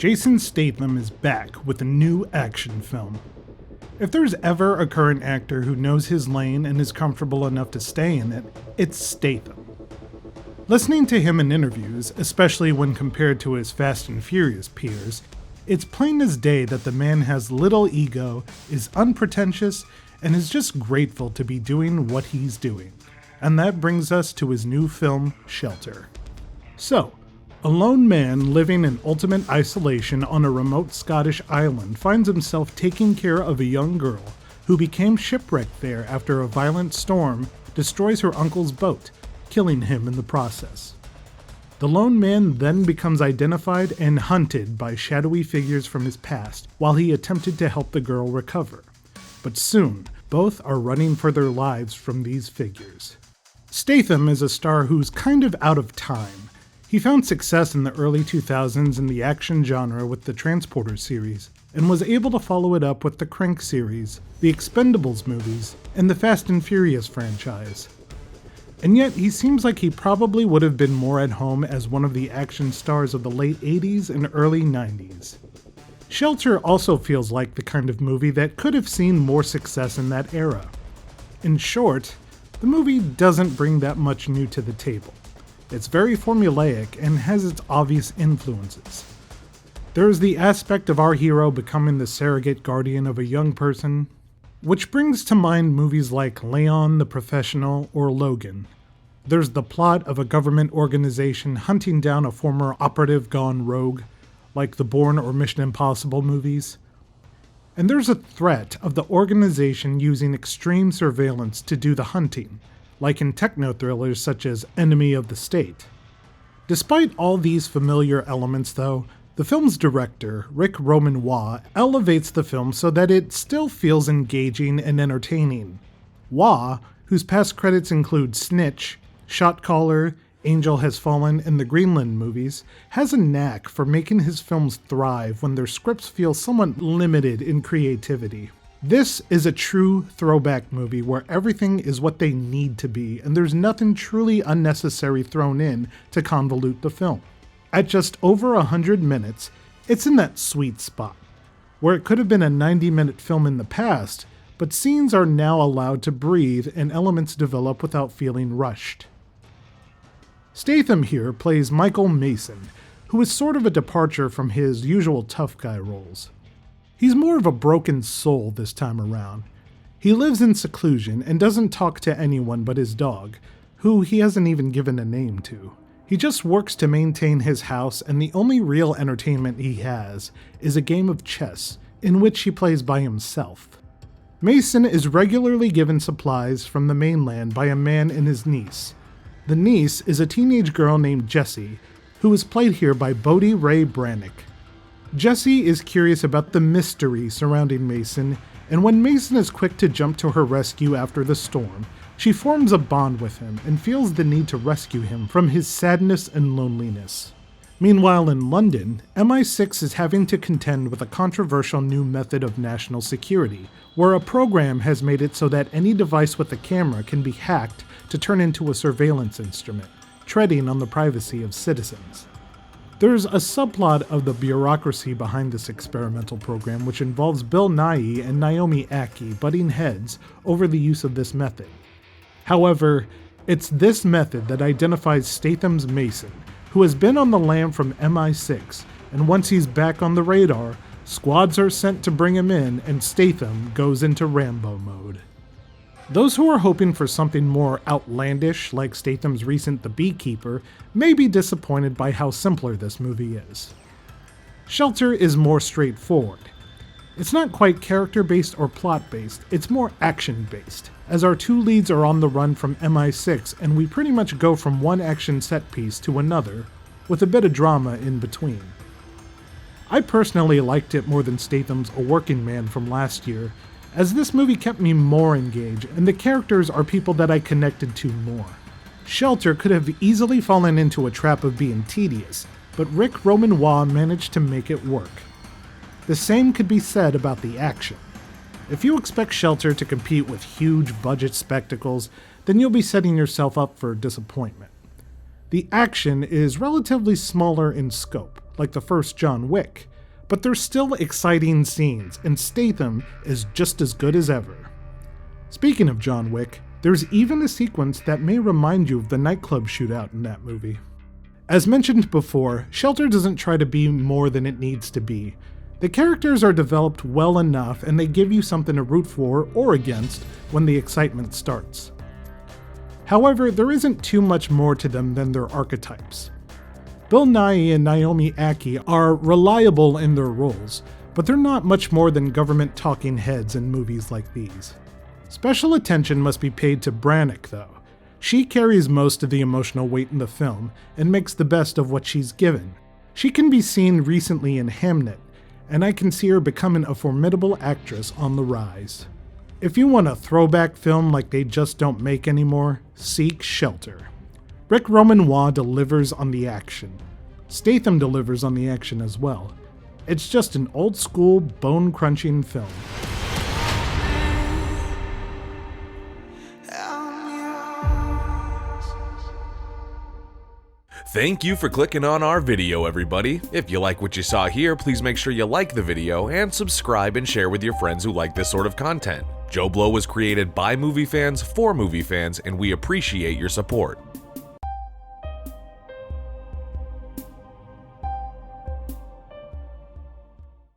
Jason Statham is back with a new action film. If there's ever a current actor who knows his lane and is comfortable enough to stay in it, it's Statham. Listening to him in interviews, especially when compared to his Fast and Furious peers, it's plain as day that the man has little ego, is unpretentious, and is just grateful to be doing what he's doing. And that brings us to his new film, Shelter. So, a lone man living in ultimate isolation on a remote Scottish island finds himself taking care of a young girl who became shipwrecked there after a violent storm destroys her uncle's boat, killing him in the process. The lone man then becomes identified and hunted by shadowy figures from his past while he attempted to help the girl recover. But soon, both are running for their lives from these figures. Statham is a star who's kind of out of time. He found success in the early 2000s in the action genre with the Transporter series, and was able to follow it up with the Crank series, the Expendables movies, and the Fast and Furious franchise. And yet, he seems like he probably would have been more at home as one of the action stars of the late 80s and early 90s. Shelter also feels like the kind of movie that could have seen more success in that era. In short, the movie doesn't bring that much new to the table. It's very formulaic and has its obvious influences. There is the aspect of our hero becoming the surrogate guardian of a young person, which brings to mind movies like Leon the Professional or Logan. There's the plot of a government organization hunting down a former operative gone rogue, like the Bourne or Mission Impossible movies. And there's a threat of the organization using extreme surveillance to do the hunting, like in techno-thrillers such as Enemy of the State. Despite all these familiar elements though, the film's director, Rick Roman Waugh, elevates the film so that it still feels engaging and entertaining. Waugh, whose past credits include Snitch, Shot Caller, Angel Has Fallen, and the Greenland movies, has a knack for making his films thrive when their scripts feel somewhat limited in creativity. This is a true throwback movie where everything is what they need to be, and there's nothing truly unnecessary thrown in to convolute the film. At just over 100 minutes, it's in that sweet spot, where it could have been a 90-minute film in the past, but scenes are now allowed to breathe and elements develop without feeling rushed. Statham here plays Michael Mason, who is sort of a departure from his usual tough guy roles. He's more of a broken soul this time around. He lives in seclusion and doesn't talk to anyone but his dog, who he hasn't even given a name to. He just works to maintain his house, and the only real entertainment he has is a game of chess, in which he plays by himself. Mason is regularly given supplies from the mainland by a man and his niece. The niece is a teenage girl named Jessie, who is played here by Bodhi Ray Brannick. Jessie is curious about the mystery surrounding Mason, and when Mason is quick to jump to her rescue after the storm, she forms a bond with him and feels the need to rescue him from his sadness and loneliness. Meanwhile, in London, MI6 is having to contend with a controversial new method of national security, where a program has made it so that any device with a camera can be hacked to turn into a surveillance instrument, treading on the privacy of citizens. There's a subplot of the bureaucracy behind this experimental program which involves Bill Nighy and Naomi Ackie butting heads over the use of this method. However, it's this method that identifies Statham's Mason, who has been on the lam from MI6, and once he's back on the radar, squads are sent to bring him in and Statham goes into Rambo mode. Those who are hoping for something more outlandish, like Statham's recent The Beekeeper, may be disappointed by how simpler this movie is. Shelter is more straightforward. It's not quite character-based or plot-based, it's more action-based, as our two leads are on the run from MI6 and we pretty much go from one action set piece to another, with a bit of drama in between. I personally liked it more than Statham's A Working Man from last year, as this movie kept me more engaged, and the characters are people that I connected to more. Shelter could have easily fallen into a trap of being tedious, but Rick Roman Waugh managed to make it work. The same could be said about the action. If you expect Shelter to compete with huge budget spectacles, then you'll be setting yourself up for disappointment. The action is relatively smaller in scope, like the first John Wick, but there's still exciting scenes, and Statham is just as good as ever. Speaking of John Wick, there's even a sequence that may remind you of the nightclub shootout in that movie. As mentioned before, Shelter doesn't try to be more than it needs to be. The characters are developed well enough and they give you something to root for or against when the excitement starts. However, there isn't too much more to them than their archetypes. Bill Nighy and Naomi Ackie are reliable in their roles, but they're not much more than government talking heads in movies like these. Special attention must be paid to Branagh, though. She carries most of the emotional weight in the film and makes the best of what she's given. She can be seen recently in Hamnet, and I can see her becoming a formidable actress on the rise. If you want a throwback film like they just don't make anymore, seek Shelter. Rick Romanois delivers on the action. Statham delivers on the action as well. It's just an old-school, bone-crunching film. Thank you for clicking on our video, everybody. If you like what you saw here, please make sure you like the video and subscribe and share with your friends who like this sort of content. JoBlo was created by movie fans for movie fans, and we appreciate your support.